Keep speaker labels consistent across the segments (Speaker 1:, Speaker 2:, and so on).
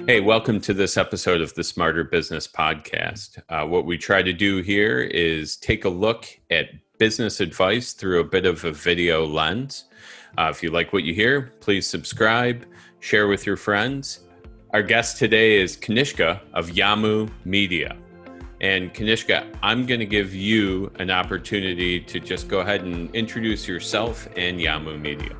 Speaker 1: Hey, welcome to this episode of the Smarter Business Podcast. What we try to do here is take a look at business advice through a bit of a video lens. If you like what you hear, please subscribe, share with your friends. Our guest today is Kanishka of YAMU Media. And Kanishka, I'm going to give you an opportunity to just go ahead and introduce yourself and YAMU Media.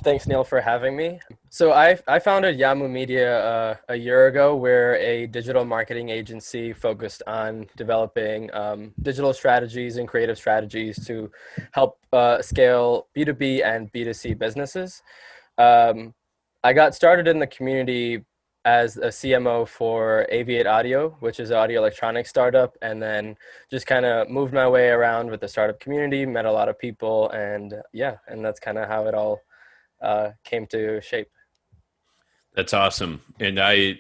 Speaker 2: Thanks, Neil, for having me. So I founded YAMU Media a year ago. We're a digital marketing agency focused on developing digital strategies and creative strategies to help scale B2B and B2C businesses. I got started in the community as a CMO for Aviate Audio, which is an audio electronics startup, and then just kind of moved my way around with the startup community, met a lot of people, and that's kind of how it all came to shape.
Speaker 1: That's awesome. And I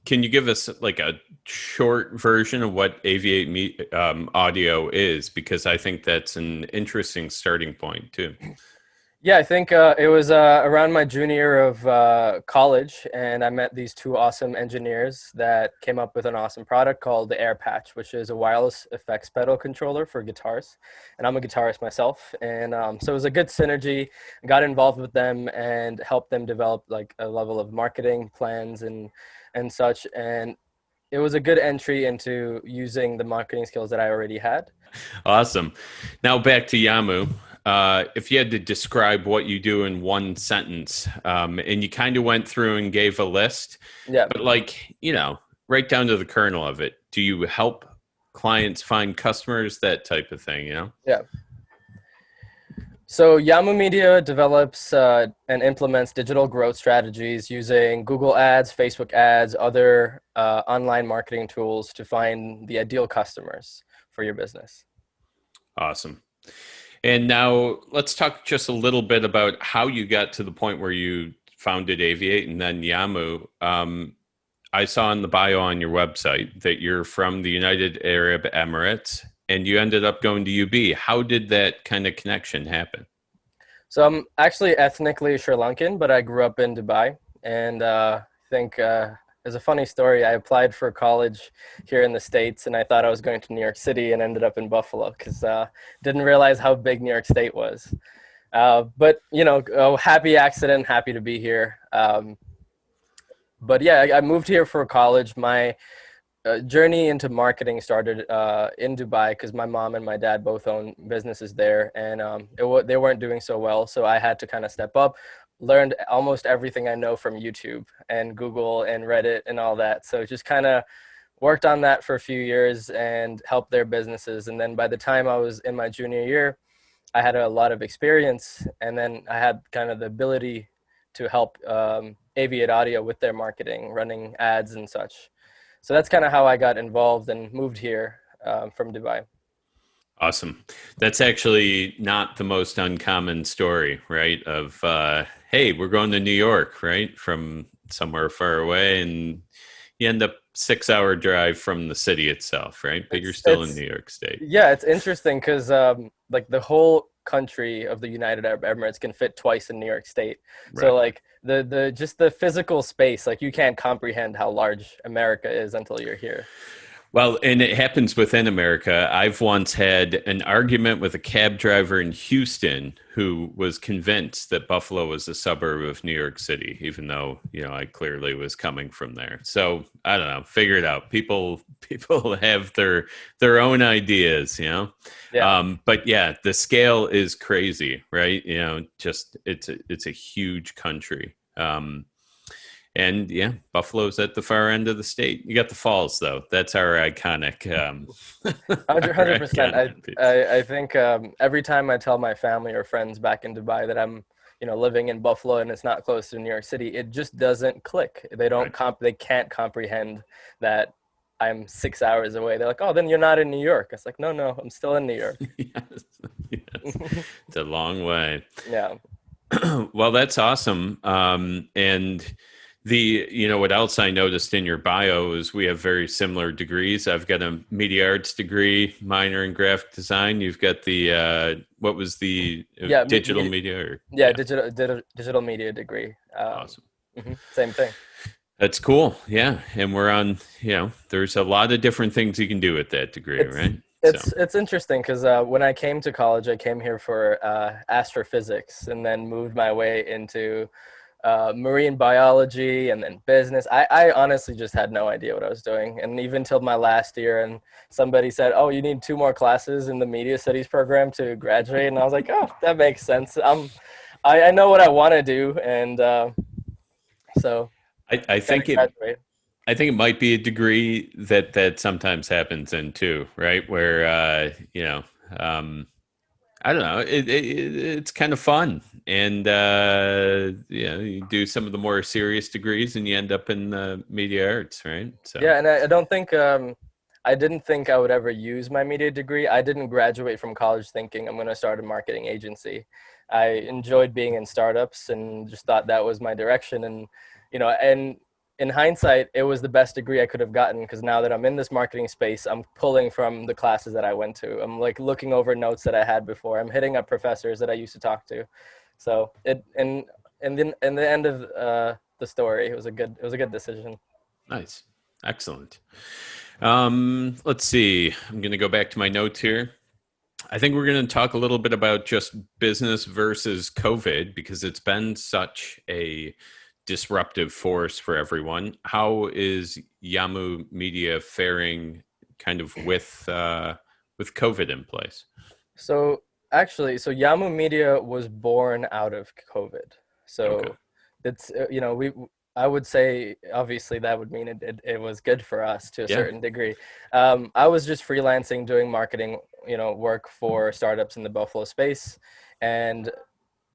Speaker 1: can you give us like a short version of what Aviate Audio is? Because I think that's an interesting starting point too.
Speaker 2: Yeah, I think it was around my junior year of college, and I met these two awesome engineers that came up with an awesome product called the Air Patch, which is a wireless effects pedal controller for guitars. And I'm a guitarist myself, and so it was a good synergy. I got involved with them and helped them develop like a level of marketing plans and such. And it was a good entry into using the marketing skills that I already had.
Speaker 1: Awesome. Now back to YAMU. If you had to describe what you do in one sentence, and you kind of went through and gave a list, but right down to the kernel of it, do you help clients find customers, that type of thing,
Speaker 2: Yeah. So YAMU Media develops and implements digital growth strategies using Google Ads, Facebook ads, other online marketing tools to find the ideal customers for your business.
Speaker 1: Awesome. And now let's talk just a little bit about how you got to the point where you founded Aviate and then YAMU. I saw in the bio on your website that you're from the United Arab Emirates and you ended up going to UB. How did that kind of connection happen?
Speaker 2: So I'm actually ethnically Sri Lankan, but I grew up in Dubai. And I think there's a funny story. I applied for college here in the States, and I thought I was going to New York City and ended up in Buffalo because didn't realize how big New York State was. But, happy accident, happy to be here. But yeah, I moved here for college. My journey into marketing started in Dubai because my mom and my dad both own businesses there, and they weren't doing so well. So I had to kind of step up, learned almost everything I know from YouTube and Google and Reddit and all that. So just kind of worked on that for a few years and helped their businesses. And then by the time I was in my junior year, I had a lot of experience, and then I had kind of the ability to help Aviate Audio with their marketing, running ads and such. So that's kind of how I got involved and moved here from Dubai.
Speaker 1: Awesome. That's actually not the most uncommon story, right? Of, hey, we're going to New York, right? From somewhere far away, and you end up 6-hour drive from the city itself, right? But you're still in New York State.
Speaker 2: Yeah, it's interesting because like the whole country of the United Arab Emirates can fit twice in New York State. Right. So like the just the physical space, like you can't comprehend how large America is until you're here.
Speaker 1: Well, and it happens within America. I've once had an argument with a cab driver in Houston who was convinced that Buffalo was a suburb of New York City, even though, I clearly was coming from there. So I don't know, figure it out. People have their own ideas, Yeah. But yeah, the scale is crazy, right? Just it's a huge country. And yeah, Buffalo's at the far end of the state. You got the falls, though. That's our iconic.
Speaker 2: 100%. I think every time I tell my family or friends back in Dubai that I'm, living in Buffalo and it's not close to New York City, it just doesn't click. They don't they can't comprehend that I'm 6 hours away. They're like, oh, then you're not in New York. It's like, no, I'm still in New York.
Speaker 1: Yes. It's a long way.
Speaker 2: Yeah.
Speaker 1: Well, that's awesome. And what else I noticed in your bio is we have very similar degrees. I've got a media arts degree, minor in graphic design. You've got the, what was the digital media?
Speaker 2: Digital media degree.
Speaker 1: Awesome.
Speaker 2: Same thing.
Speaker 1: That's cool. Yeah. And we're on, there's a lot of different things you can do with that degree,
Speaker 2: It's
Speaker 1: right? So,
Speaker 2: it's interesting because when I came to college, I came here for astrophysics, and then moved my way into marine biology and then business. I honestly just had no idea what I was doing, and even till my last year, and somebody said, "Oh, you need two more classes in the media studies program to graduate," and I was like, "Oh, that makes sense. I know what I want to do, and so
Speaker 1: I
Speaker 2: gotta
Speaker 1: think it,
Speaker 2: graduate."
Speaker 1: I think it might be a degree that sometimes happens in too, right? Where, um, I don't know. It's kind of fun, and you do some of the more serious degrees, and you end up in media arts, right? So,
Speaker 2: Yeah, and I don't think I didn't think I would ever use my media degree. I didn't graduate from college thinking I'm going to start a marketing agency. I enjoyed being in startups and just thought that was my direction. And and in hindsight, it was the best degree I could have gotten because now that I'm in this marketing space, I'm pulling from the classes that I went to. I'm like looking over notes that I had before. I'm hitting up professors that I used to talk to. So and then in the end of the story, it was a good decision.
Speaker 1: nice, excellent. Let's see. I'm going to go back to my notes here. I think we're going to talk a little bit about just business versus COVID because it's been such a disruptive force for everyone. How is YAMU Media faring kind of with COVID in place?
Speaker 2: So actually, so YAMU Media was born out of COVID.
Speaker 1: Okay.
Speaker 2: So it's we I would say obviously that would mean it was good for us to a
Speaker 1: Yeah.
Speaker 2: certain degree. I was just freelancing doing marketing work for startups in the Buffalo space, and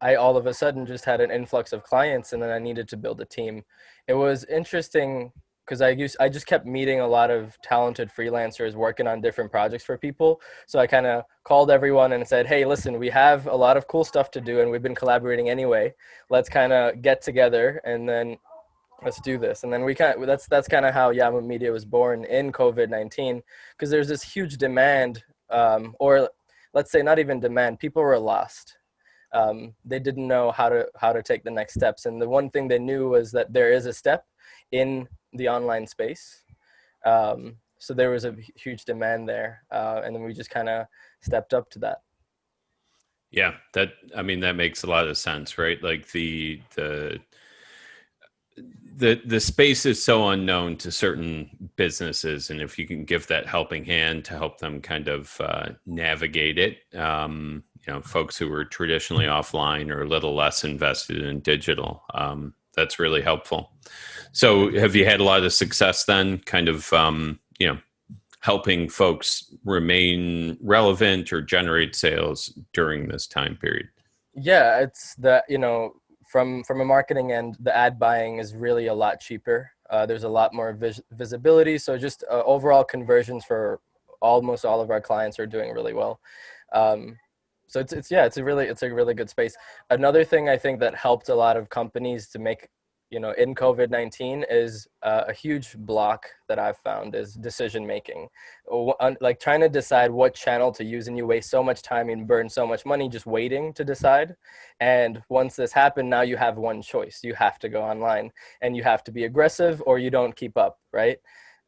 Speaker 2: I all of a sudden just had an influx of clients, and then I needed to build a team. It was interesting because I just kept meeting a lot of talented freelancers working on different projects for people. So I kind of called everyone and said, "Hey, listen, we have a lot of cool stuff to do, and we've been collaborating anyway. Let's kind of get together and then let's do this." And then that's kind of how YAMU Media was born in COVID-19 because there's this huge demand, or let's say not even demand. People were lost. They didn't know how to take the next steps, and the one thing they knew was that there is a step in the online space. So there was a huge demand there, and then we just kind of stepped up to that.
Speaker 1: Yeah, that makes a lot of sense, right? Like the space is so unknown to certain businesses, and if you can give that helping hand to help them kind of navigate it, folks who were traditionally offline or a little less invested in digital, that's really helpful. So, have you had a lot of success then, kind of, helping folks remain relevant or generate sales during this time period?
Speaker 2: Yeah, it's that from a marketing end, the ad buying is really a lot cheaper. There's a lot more visibility, so just overall conversions for almost all of our clients are doing really well. Um, so it's yeah, it's a really good space. Another thing I think that helped a lot of companies to make in COVID-19 is a huge block that I've found is decision making. Like trying to decide what channel to use, and you waste so much time and burn so much money just waiting to decide. And once this happened, now you have one choice: you have to go online, and you have to be aggressive or you don't keep up, right?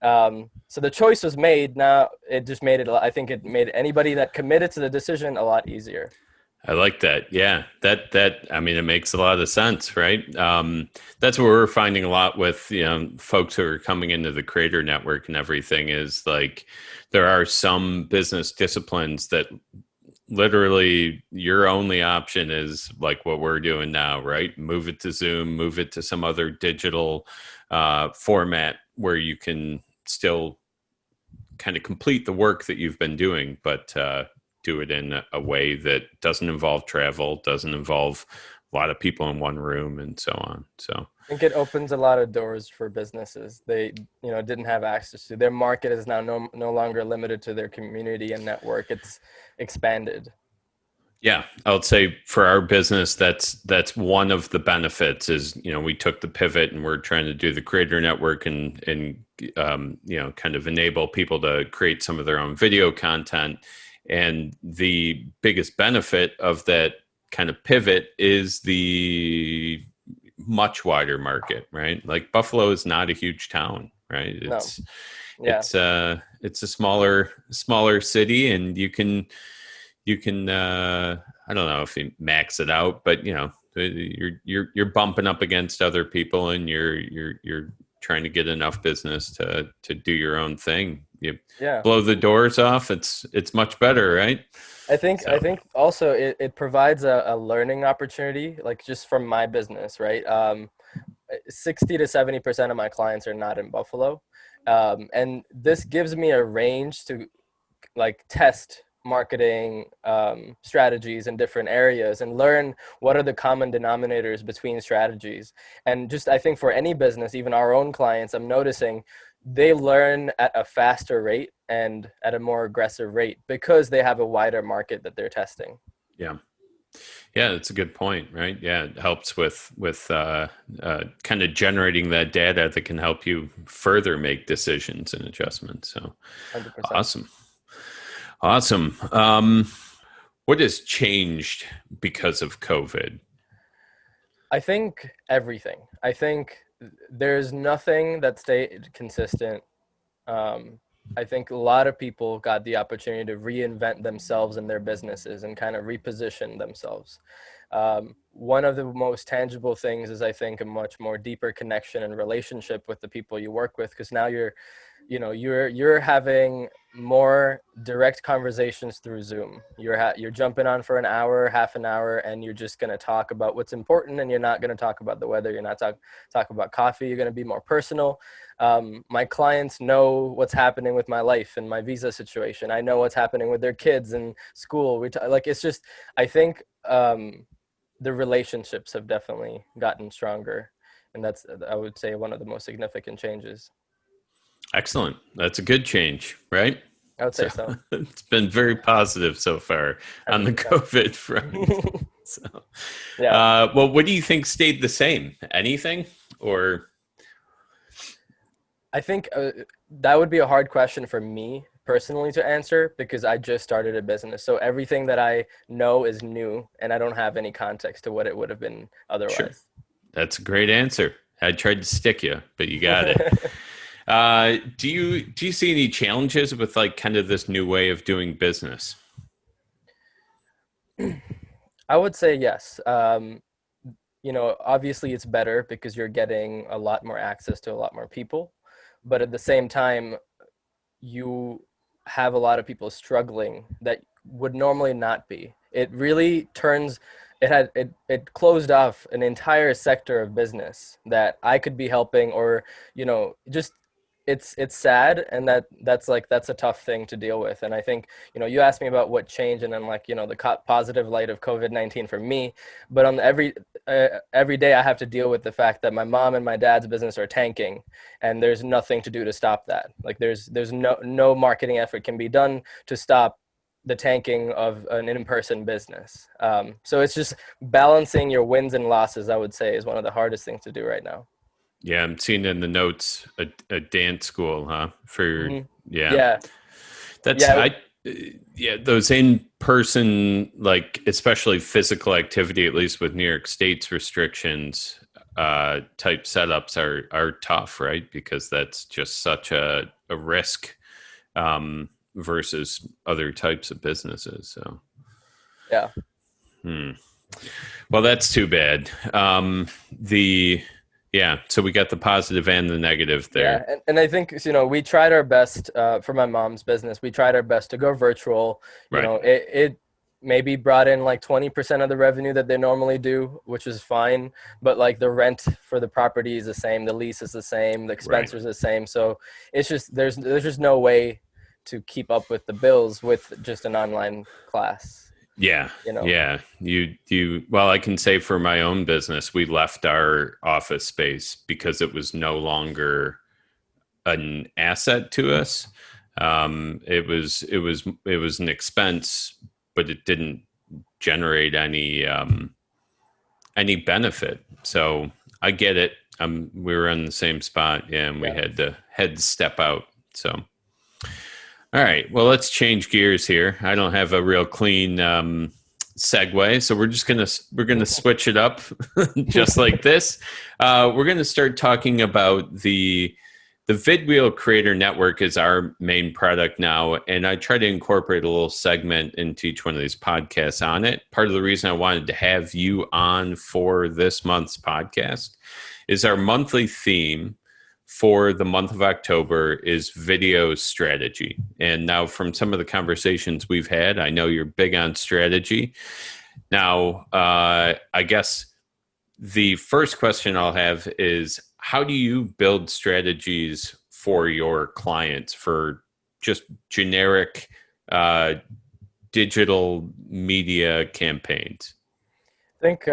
Speaker 2: So the choice was made. Now it just made it, I think it made anybody that committed to the decision a lot easier.
Speaker 1: I like that. Yeah, it makes a lot of sense, right? That's what we're finding a lot with folks who are coming into the creator network and everything is like there are some business disciplines that literally your only option is like what we're doing now, right? Move it to Zoom, move it to some other digital format where you can still kind of complete the work that you've been doing, but do it in a way that doesn't involve travel, doesn't involve a lot of people in one room, and so on. So,
Speaker 2: I think it opens a lot of doors for businesses they didn't have access to. Their market is now no longer limited to their community and network. It's expanded.
Speaker 1: yeah, I would say for our business, that's one of the benefits. Is we took the pivot and we're trying to do the creator network and kind of enable people to create some of their own video content. And the biggest benefit of that kind of pivot is the much wider market, right? Like Buffalo is not a huge town, right?
Speaker 2: No.
Speaker 1: It's
Speaker 2: Yeah.
Speaker 1: it's a smaller city, and you can I don't know if you max it out, but you're bumping up against other people, and you're trying to get enough business to do your own thing. You
Speaker 2: Yeah.
Speaker 1: blow the doors off, it's much better, right?
Speaker 2: I
Speaker 1: So
Speaker 2: think also it provides a learning opportunity, like just from my business, right? 60 to 70% of my clients are not in Buffalo. And this gives me a range to like test marketing strategies in different areas and learn what are the common denominators between strategies. And just I think for any business, even our own clients, I'm noticing they learn at a faster rate and at a more aggressive rate because they have a wider market that they're testing.
Speaker 1: yeah. Yeah, that's a good point, right? Yeah, it helps with kind of generating that data that can help you further make decisions and adjustments. So
Speaker 2: 100%.
Speaker 1: awesome, awesome. What has changed because of COVID?
Speaker 2: I think everything. I think there's nothing that stayed consistent. um, I think a lot of people got the opportunity to reinvent themselves and their businesses and kind of reposition themselves. One of the most tangible things is, I think, a much more deeper connection and relationship with the people you work with, because now you're having more direct conversations through Zoom. You're jumping on for an hour, half an hour, and you're just going to talk about what's important, and you're not going to talk about the weather. You're not talk about coffee. You're going to be more personal. My clients know what's happening with my life and my visa situation. I know what's happening with their kids in school. Like it's just, I think the relationships have definitely gotten stronger, and that's, I would say, one of the most significant changes.
Speaker 1: Excellent. That's a good change, right?
Speaker 2: I would say
Speaker 1: So
Speaker 2: so.
Speaker 1: it's been very positive so far on the
Speaker 2: 100%.
Speaker 1: COVID front. So,
Speaker 2: Yeah.
Speaker 1: well, what do you think stayed the same? Anything, or
Speaker 2: I think that would be a hard question for me personally to answer, because I just started a business. So everything that I know is new, and I don't have any context to what it would have been
Speaker 1: sure?
Speaker 2: otherwise.
Speaker 1: That's a great answer. I tried to stick you, but you got it. Do you see any challenges with like kind of this new way of doing business?
Speaker 2: I would say yes. Obviously it's better because you're getting a lot more access to a lot more people. But at the same time, you have a lot of people struggling that would normally not be. It really turns, it closed off an entire sector of business that I could be helping, or just it's sad, and that's a tough thing to deal with. And I think, you asked me about what changed, and then, like, the positive light of COVID-19 for me. But on every day I have to deal with the fact that my mom and my dad's business are tanking, and there's nothing to do to stop that. Like there's no marketing effort can be done to stop the tanking of an in-person business. So it's just balancing your wins and losses, I would say, is one of the hardest things to do right now.
Speaker 1: Yeah, I'm seeing in the notes a dance school, huh? For
Speaker 2: Hmm.
Speaker 1: yeah,
Speaker 2: Yeah.
Speaker 1: that's
Speaker 2: Yeah.
Speaker 1: I yeah, those in person, like especially physical activity, at least with New York State's restrictions, type setups are tough, right? Because that's just such a risk versus other types of businesses. So,
Speaker 2: Yeah.
Speaker 1: hmm. Well, that's too bad. The Yeah, so we got the positive and the negative
Speaker 2: Yeah,
Speaker 1: there.
Speaker 2: and I think, we tried our best for my mom's business. We tried our best to go virtual.
Speaker 1: Right,
Speaker 2: It maybe brought in like 20% of the revenue that they normally do, which is fine. But like the rent for the property is the same, the lease is the same, the
Speaker 1: right.
Speaker 2: expenses are the same. So it's just there's just no way to keep up with the bills with just an online class.
Speaker 1: Yeah,
Speaker 2: You know.
Speaker 1: yeah. Well, I can say for my own business, we left our office space because it was no longer an asset to us. It was an expense, but it didn't generate any benefit. So I get it. We were in the same spot, yeah, and we
Speaker 2: Yeah.
Speaker 1: had to step out. So all right, well, let's change gears here. I don't have a real clean segue. So we're gonna switch it up, just like this. We're gonna start talking about the VidWheel Creator Network is our main product now, and I try to incorporate a little segment into each one of these podcasts on it. Part of the reason I wanted to have you on for this month's podcast is our monthly theme for the month of October is video strategy. And now, from some of the conversations we've had, I know you're big on strategy. Now, I guess the first question I'll have is, how do you build strategies for your clients for just generic digital media campaigns?
Speaker 2: I think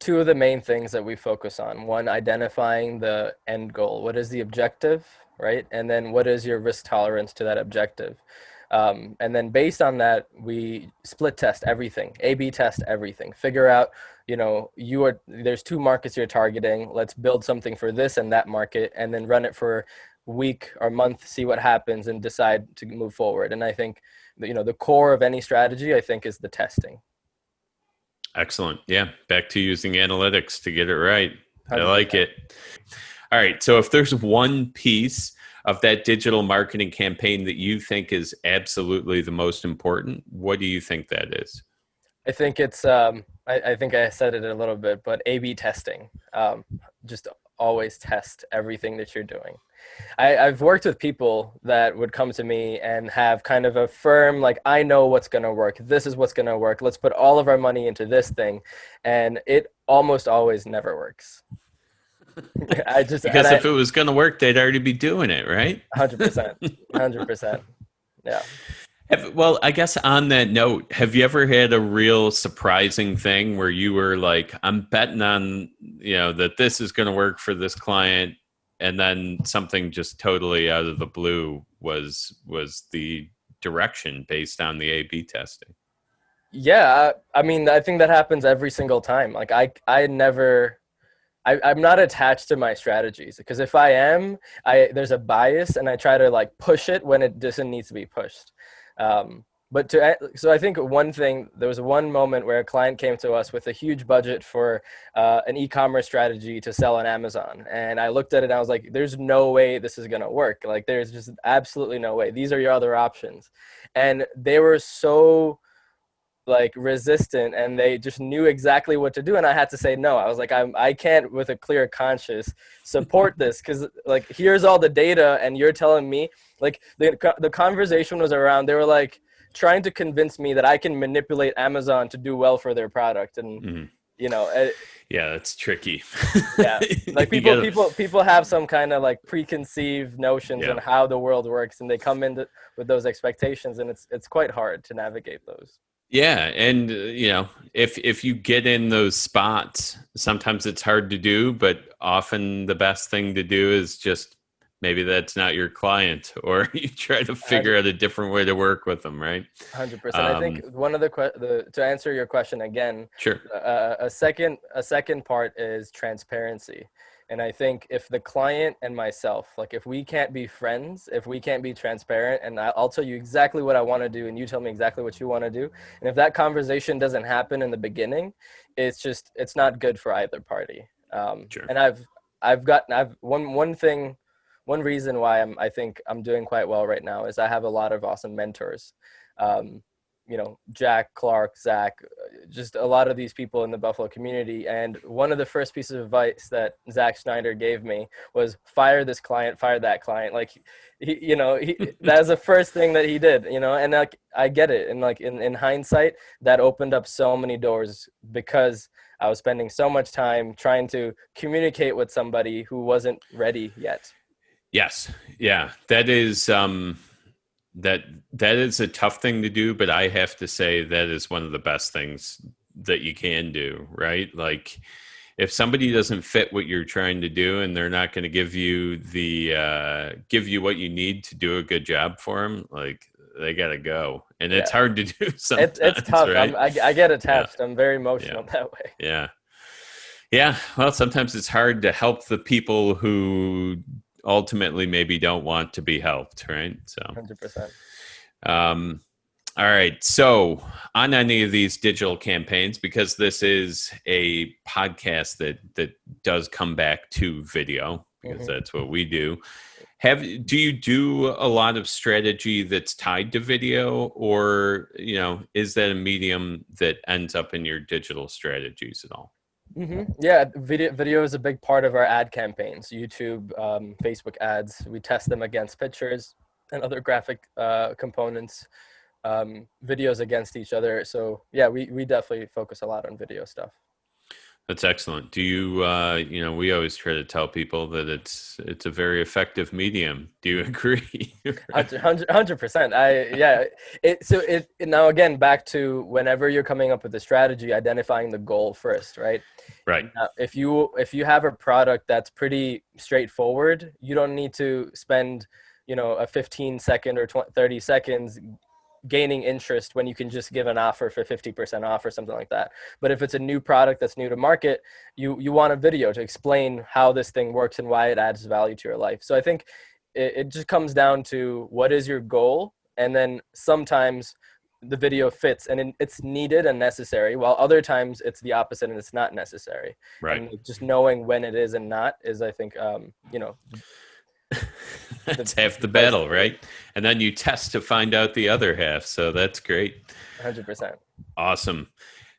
Speaker 2: two of the main things that we focus on: one, identifying the end goal. What is the objective, right? And then what is your risk tolerance to that objective? And then based on that, we split test everything, A/B test everything, figure out, there's two markets you're targeting. Let's build something for this and that market, and then run it for a week or month, see what happens, and decide to move forward. And I think, the core of any strategy, I think, is the testing.
Speaker 1: Excellent. Yeah. Back to using analytics to get it right.
Speaker 2: 100%.
Speaker 1: I like it. All right. So if there's one piece of that digital marketing campaign that you think is absolutely the most important, what do you think that is?
Speaker 2: I think it's, I think I said it a little bit, but A/B testing. Just always test everything that you're doing. I've worked with people that would come to me and have kind of a firm, like, I know what's going to work. This is what's going to work. Let's put all of our money into this thing. And it almost always never works.
Speaker 1: Because if it was going to work, they'd already be doing it, right?
Speaker 2: 100%. 100%. Yeah.
Speaker 1: Well, I guess on that note, have you ever had a real surprising thing where you were like, I'm betting on, that this is going to work for this client, and then something just totally out of the blue was the direction based on the A/B testing?
Speaker 2: Yeah. I mean, I think that happens every single time. Like, I'm not attached to my strategies, because if I am, there's a bias, and I try to push it when it doesn't need to be pushed. So I think there was one moment where a client came to us with a huge budget for an e-commerce strategy to sell on Amazon. And I looked at it and I was like, there's no way this is going to work. Like, there's just absolutely no way. These are your other options. And they were so resistant, and they just knew exactly what to do. And I had to say no. I was like, I can't with a clear conscience support this, because here's all the data, and you're telling me, the conversation was around, they were trying to convince me that I can manipulate Amazon to do well for their product. And
Speaker 1: yeah, that's tricky.
Speaker 2: Yeah, people have some kind of preconceived notions on how the world works, and they come in with those expectations, and it's quite hard to navigate those.
Speaker 1: Yeah, and if you get in those spots, sometimes it's hard to do, but often the best thing to do is just, maybe that's not your client, or you try to figure out a different way to work with them, right?
Speaker 2: 100%. I think one of to answer your question again,
Speaker 1: sure.
Speaker 2: A second part is transparency. And I think if the client and myself, if we can't be friends, if we can't be transparent, and I'll tell you exactly what I want to do, and you tell me exactly what you want to do, and if that conversation doesn't happen in the beginning, it's not good for either party.
Speaker 1: Sure.
Speaker 2: And one reason why I think I'm doing quite well right now is I have a lot of awesome mentors. Jack, Clark, Zach, just a lot of these people in the Buffalo community. And one of the first pieces of advice that Zach Schneider gave me was, fire this client, fire that client. That's the first thing that he did, and I get it. And in hindsight, that opened up so many doors, because I was spending so much time trying to communicate with somebody who wasn't ready yet.
Speaker 1: Yes. Yeah. That is, that is a tough thing to do, but I have to say that is one of the best things that you can do, right? If somebody doesn't fit what you're trying to do, and they're not going to give you what you need to do a good job for them, they got to go. And it's hard to do sometimes.
Speaker 2: It's tough.
Speaker 1: Right?
Speaker 2: I get attached. Yeah. I'm very emotional that way.
Speaker 1: Yeah. Yeah. Well, sometimes it's hard to help the people who ultimately maybe don't want to be helped, right? So
Speaker 2: 100%.
Speaker 1: All right. So, on any of these digital campaigns, because this is a podcast that does come back to video, because
Speaker 2: Mm-hmm.
Speaker 1: that's what we do. Do you do a lot of strategy that's tied to video, or is that a medium that ends up in your digital strategies at all?
Speaker 2: Yeah, video is a big part of our ad campaigns. YouTube, Facebook ads. We test them against pictures and other graphic components, videos against each other. So yeah, we definitely focus a lot on video stuff.
Speaker 1: That's excellent. Do you, we always try to tell people that it's a very effective medium. Do you agree?
Speaker 2: 100%. Yeah. It now again back to whenever you're coming up with a strategy, identifying the goal first, right?
Speaker 1: Right.
Speaker 2: If you have a product that's pretty straightforward, you don't need to spend a 15-second or 30 seconds gaining interest when you can just give an offer for 50% off or something like that. But if it's a new product that's new to market, you want a video to explain how this thing works and why it adds value to your life. So I think it just comes down to what is your goal, and then sometimes the video fits and it's needed and necessary, while other times it's the opposite and it's not necessary.
Speaker 1: Right.
Speaker 2: And just knowing when it is and not is, I think,
Speaker 1: That's half the
Speaker 2: place to
Speaker 1: battle,
Speaker 2: be.
Speaker 1: right? And then you test to find out the other half. So that's great.
Speaker 2: 100%.
Speaker 1: Awesome.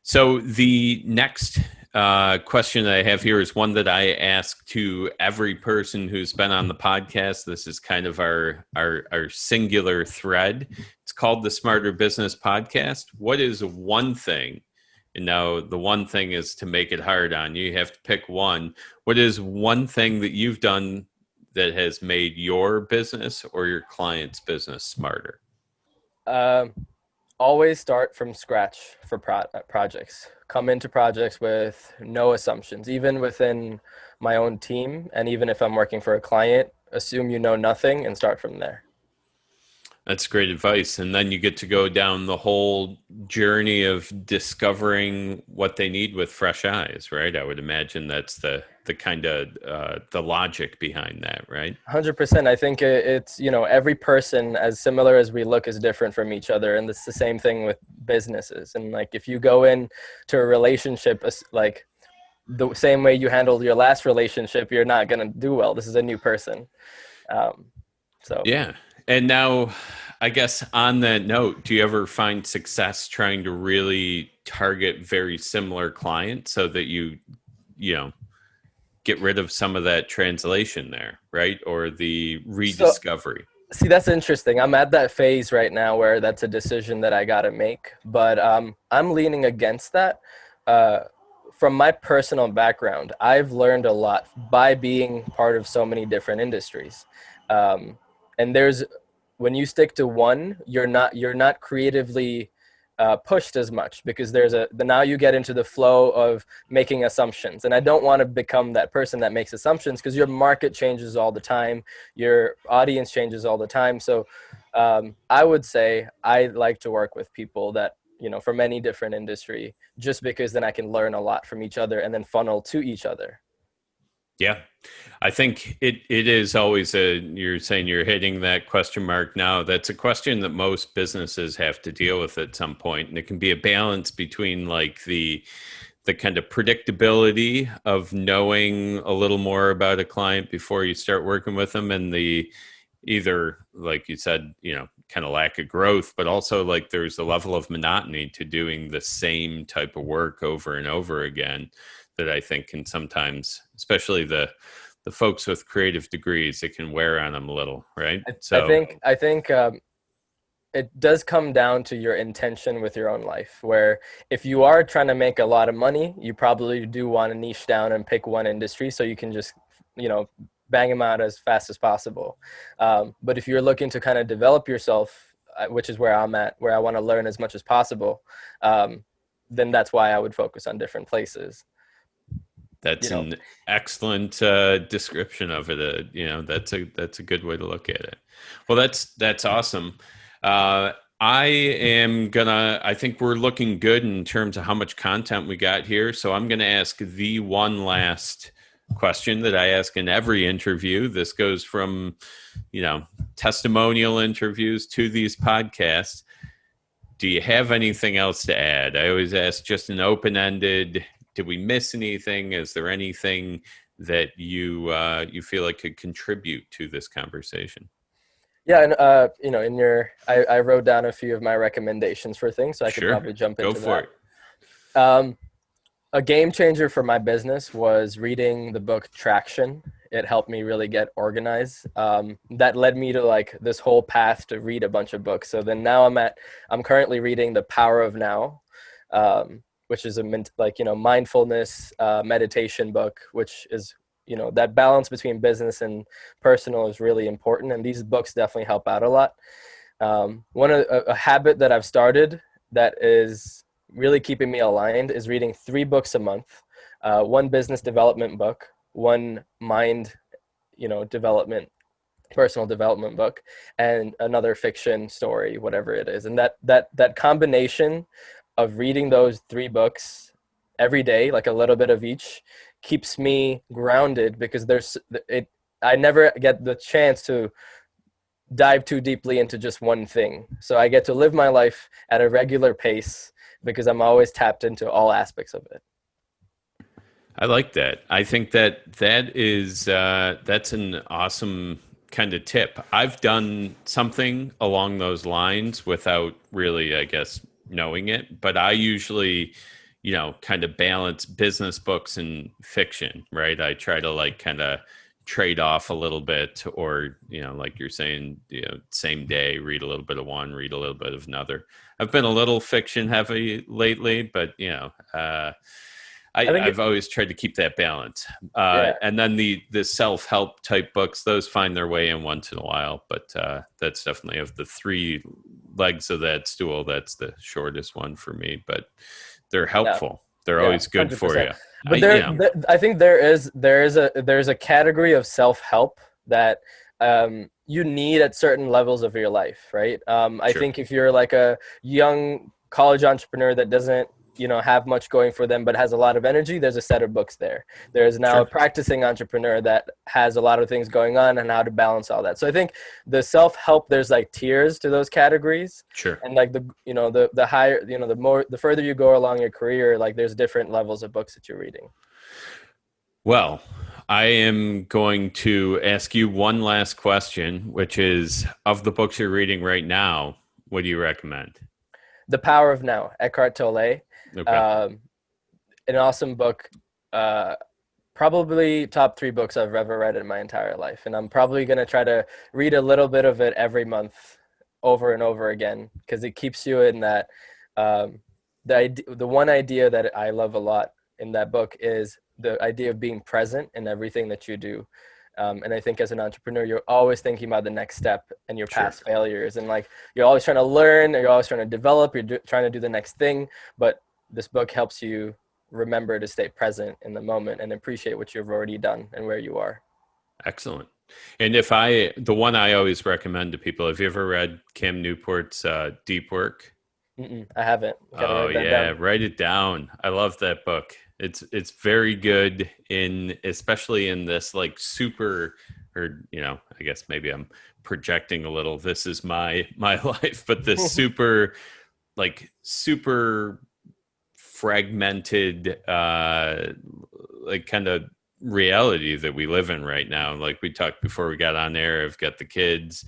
Speaker 1: So the next question that I have here is one that I ask to every person who's been on the podcast. This is kind of our singular thread. It's called the Smarter Business Podcast. What is one thing? And now the one thing is to make it hard on you. You have to pick one. What is one thing that you've done that has made your business or your client's business smarter?
Speaker 2: Always start from scratch for projects. Come into projects with no assumptions, even within my own team. And even if I'm working for a client, assume you know nothing and start from there.
Speaker 1: That's great advice. And then you get to go down the whole journey of discovering what they need with fresh eyes, right? I would imagine that's the kind of the logic behind that, right?
Speaker 2: 100%. I think it's, every person, as similar as we look, is different from each other. And it's the same thing with businesses. And like, if you go in to a relationship, like the same way you handled your last relationship, you're not going to do well. This is a new person.
Speaker 1: Yeah. And now, I guess on that note, do you ever find success trying to really target very similar clients so that you get rid of some of that translation there, right? Or the rediscovery?
Speaker 2: See, that's interesting. I'm at that phase right now where that's a decision that I got to make, but I'm leaning against that. From my personal background, I've learned a lot by being part of so many different industries. And when you stick to one, you're not creatively pushed as much, because now you get into the flow of making assumptions. And I don't want to become that person that makes assumptions, because your market changes all the time. Your audience changes all the time. So I would say I like to work with people that, from any different industry, just because then I can learn a lot from each other and then funnel to each other.
Speaker 1: Yeah, I think it is always you're saying you're hitting that question mark now. That's a question that most businesses have to deal with at some point. And it can be a balance between like the kind of predictability of knowing a little more about a client before you start working with them, and the either, like you said, kind of lack of growth, but also like there's a level of monotony to doing the same type of work over and over again that I think can sometimes, especially the folks with creative degrees, it can wear on them a little, right?
Speaker 2: So I think it does come down to your intention with your own life, where if you are trying to make a lot of money, you probably do want to niche down and pick one industry so you can just, bang them out as fast as possible. But if you're looking to kind of develop yourself, which is where I'm at, where I want to learn as much as possible, then that's why I would focus on different places.
Speaker 1: That's an excellent description of it. That's a good way to look at it. Well, that's awesome. I think we're looking good in terms of how much content we got here. So I'm going to ask the one last question that I ask in every interview. This goes from, testimonial interviews to these podcasts. do you have anything else to add? I always ask just an open-ended, did we miss anything? Is there anything that you feel like could contribute to this conversation?
Speaker 2: Yeah, and in I wrote down a few of my recommendations for things, so I could
Speaker 1: Sure.
Speaker 2: probably jump
Speaker 1: Go
Speaker 2: into
Speaker 1: for
Speaker 2: that.
Speaker 1: it.
Speaker 2: Um, a game changer for my business was reading the book Traction. It helped me really get organized. That led me to like this whole path to read a bunch of books. So then now I'm currently reading The Power of Now, which is mindfulness meditation book, which is, that balance between business and personal is really important. And these books definitely help out a lot. A habit that I've started that is really keeping me aligned is reading 3 books a month, one business development book, one mind, development, personal development book, and another fiction story, whatever it is. And that combination of reading those 3 books every day, like a little bit of each, keeps me grounded because I never get the chance to dive too deeply into just one thing. So I get to live my life at a regular pace because I'm always tapped into all aspects of it.
Speaker 1: I like that. I think that's an awesome kind of tip. I've done something along those lines without really, I guess, knowing it, but I usually, kind of balance business books and fiction, right? I try to like kind of trade off a little bit, or like you're saying, same day, read a little bit of one, read a little bit of another. I've been a little fiction heavy lately, but
Speaker 2: I think,
Speaker 1: I've always tried to keep that balance.
Speaker 2: yeah,
Speaker 1: And then the self-help type books, those find their way in once in a while, but that's definitely, of the 3 legs of that stool, that's the shortest one for me, but they're
Speaker 2: yeah,
Speaker 1: helpful. They're
Speaker 2: yeah,
Speaker 1: always good for
Speaker 2: 100%.
Speaker 1: you.
Speaker 2: But I think there's a category of self-help that you need at certain levels of your life, right? I
Speaker 1: Sure.
Speaker 2: think if you're like a young college entrepreneur that doesn't have much going for them but has a lot of energy, there's a set of books there. There's now a
Speaker 1: Sure.
Speaker 2: practicing entrepreneur that has a lot of things going on and how to balance all that. So I think the self-help, there's like tiers to those categories,
Speaker 1: Sure.
Speaker 2: and like the higher, the further you go along your career, like there's different levels of books that you're reading.
Speaker 1: Well, I am going to ask you one last question, which is, of the books you're reading right now, what do you recommend?
Speaker 2: The Power of Now, Eckhart Tolle.
Speaker 1: Okay.
Speaker 2: um, an awesome book. Probably top 3 books I've ever read in my entire life, and I'm probably going to try to read a little bit of it every month over and over again, because it keeps you in that. The one idea that I love a lot in that book is the idea of being present in everything that you do. And I think as an entrepreneur, you're always thinking about the next step and your
Speaker 1: Sure.
Speaker 2: past failures, and like you're always trying to learn, or you're always trying to develop, trying to do the next thing. But this book helps you remember to stay present in the moment and appreciate what you've already done and where you are.
Speaker 1: Excellent. And the one I always recommend to people, have you ever read Cam Newport's Deep Work?
Speaker 2: I haven't. Gotta
Speaker 1: Oh
Speaker 2: write that
Speaker 1: yeah,
Speaker 2: down.
Speaker 1: write it down. I love that book. It's very good, especially in this like super, or I guess maybe I'm projecting a little. This is my life, but this super fragmented like kind of reality that we live in right now. Like we talked before we got on air, I've got the kids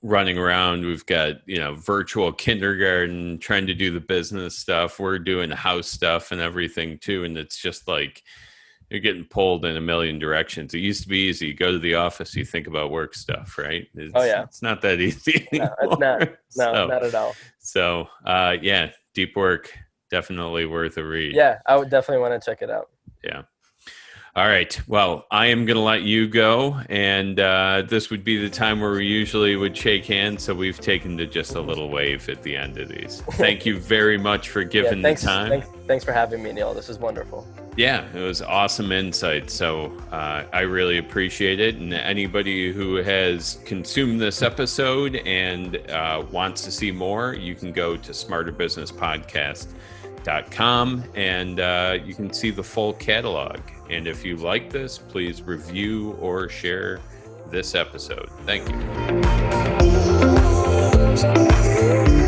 Speaker 1: running around. We've got, virtual kindergarten, trying to do the business stuff. We're doing house stuff and everything too. And it's just like, you're getting pulled in a million directions. It used to be easy. You go to the office, you think about work stuff, right?
Speaker 2: Oh yeah.
Speaker 1: It's not that easy
Speaker 2: No, it's
Speaker 1: anymore.
Speaker 2: not. No, not at all.
Speaker 1: Yeah, Deep Work, definitely worth a read.
Speaker 2: Yeah, I would definitely want to check it out.
Speaker 1: Yeah. All right. Well, I am going to let you go, and this would be the time where we usually would shake hands, so we've taken to just a little wave at the end of these. Thank you very much for giving the time.
Speaker 2: Thanks for having me, Neil. This is wonderful.
Speaker 1: Yeah, it was awesome insight. So I really appreciate it. And anybody who has consumed this episode and wants to see more, you can go to smarterbusinesspodcast.com and you can see the full catalog. And if you like this, please review or share this episode. Thank you.